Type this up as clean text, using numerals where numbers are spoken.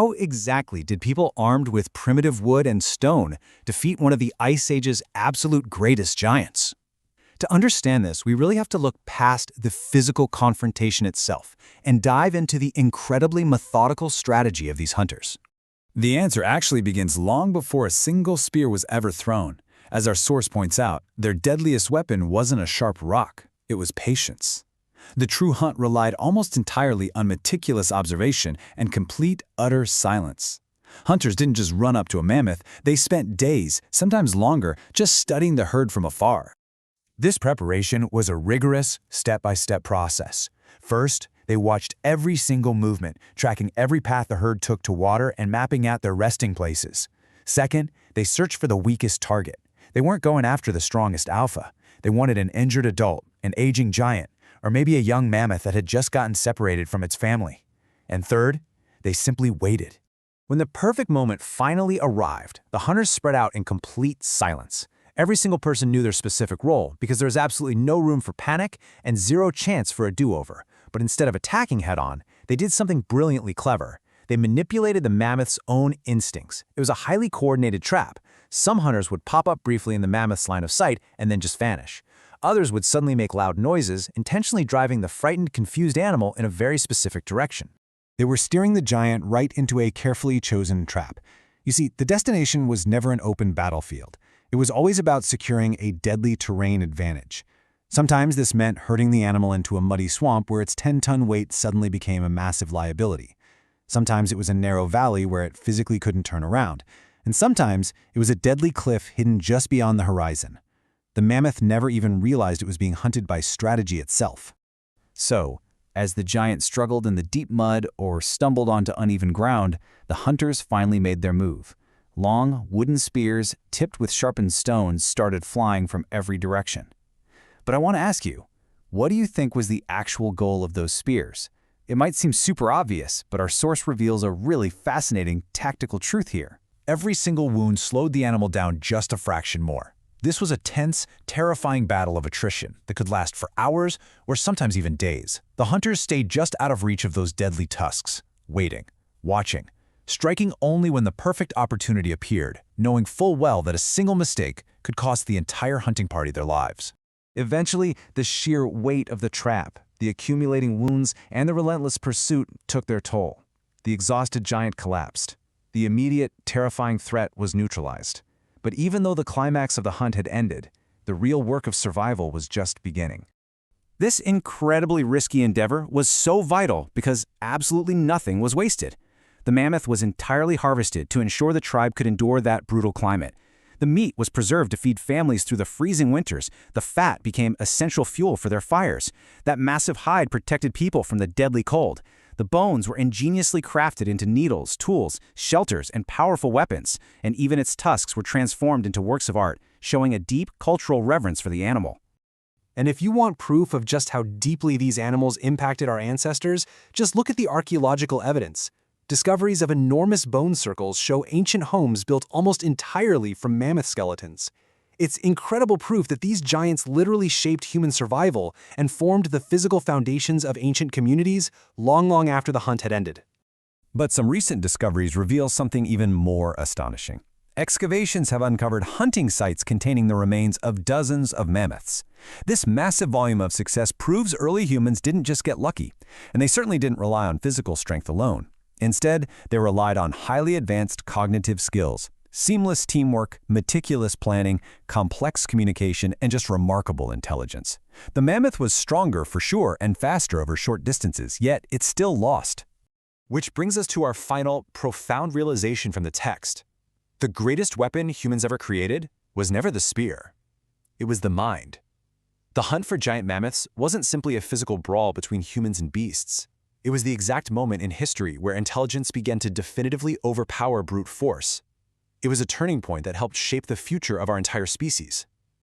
How exactly did people armed with primitive wood and stone defeat one of the Ice Age's absolute greatest giants? To understand this, we really have to look past the physical confrontation itself and dive into the incredibly methodical strategy of these hunters. The answer actually begins long before a single spear was ever thrown. As our source points out, their deadliest weapon wasn't a sharp rock, it was patience. The true hunt relied almost entirely on meticulous observation and complete, utter silence. Hunters didn't just run up to a mammoth, they spent days, sometimes longer, just studying the herd from afar. This preparation was a rigorous, step-by-step process. First, they watched every single movement, tracking every path the herd took to water and mapping out their resting places. Second, they searched for the weakest target. They weren't going after the strongest alpha. They wanted an injured adult, an aging giant, or maybe a young mammoth that had just gotten separated from its family. And third, they simply waited. When the perfect moment finally arrived, the hunters spread out in complete silence. Every single person knew their specific role because there was absolutely no room for panic and zero chance for a do-over. But instead of attacking head-on, they did something brilliantly clever. They manipulated the mammoth's own instincts. It was a highly coordinated trap. Some hunters would pop up briefly in the mammoth's line of sight and then just vanish. Others would suddenly make loud noises, intentionally driving the frightened, confused animal in a very specific direction. They were steering the giant right into a carefully chosen trap. You see, the destination was never an open battlefield. It was always about securing a deadly terrain advantage. Sometimes this meant herding the animal into a muddy swamp where its 10-ton weight suddenly became a massive liability. Sometimes it was a narrow valley where it physically couldn't turn around. And sometimes it was a deadly cliff hidden just beyond the horizon. The mammoth never even realized it was being hunted by strategy itself. So, as the giant struggled in the deep mud or stumbled onto uneven ground, the hunters finally made their move. Long, wooden spears, tipped with sharpened stones, started flying from every direction. But I want to ask you, what do you think was the actual goal of those spears? It might seem super obvious, but our source reveals a really fascinating tactical truth here. Every single wound slowed the animal down just a fraction more. This was a tense, terrifying battle of attrition that could last for hours or sometimes even days. The hunters stayed just out of reach of those deadly tusks, waiting, watching, striking only when the perfect opportunity appeared, knowing full well that a single mistake could cost the entire hunting party their lives. Eventually, the sheer weight of the trap, the accumulating wounds, and the relentless pursuit took their toll. The exhausted giant collapsed. The immediate, terrifying threat was neutralized. But even though the climax of the hunt had ended, the real work of survival was just beginning. This incredibly risky endeavor was so vital because absolutely nothing was wasted. The mammoth was entirely harvested to ensure the tribe could endure that brutal climate. The meat was preserved to feed families through the freezing winters. The fat became essential fuel for their fires. That massive hide protected people from the deadly cold. The bones were ingeniously crafted into needles, tools, shelters, and powerful weapons, and even its tusks were transformed into works of art, showing a deep cultural reverence for the animal. And if you want proof of just how deeply these animals impacted our ancestors, just look at the archaeological evidence. Discoveries of enormous bone circles show ancient homes built almost entirely from mammoth skeletons. It's incredible proof that these giants literally shaped human survival and formed the physical foundations of ancient communities long after the hunt had ended. But some recent discoveries reveal something even more astonishing. Excavations have uncovered hunting sites containing the remains of dozens of mammoths. This massive volume of success proves early humans didn't just get lucky, and they certainly didn't rely on physical strength alone. Instead, they relied on highly advanced cognitive skills, seamless teamwork, meticulous planning, complex communication, and just remarkable intelligence. The mammoth was stronger for sure and faster over short distances, yet it still lost. Which brings us to our final, profound realization from the text. The greatest weapon humans ever created was never the spear. It was the mind. The hunt for giant mammoths wasn't simply a physical brawl between humans and beasts. It was the exact moment in history where intelligence began to definitively overpower brute force. It was a turning point that helped shape the future of our entire species.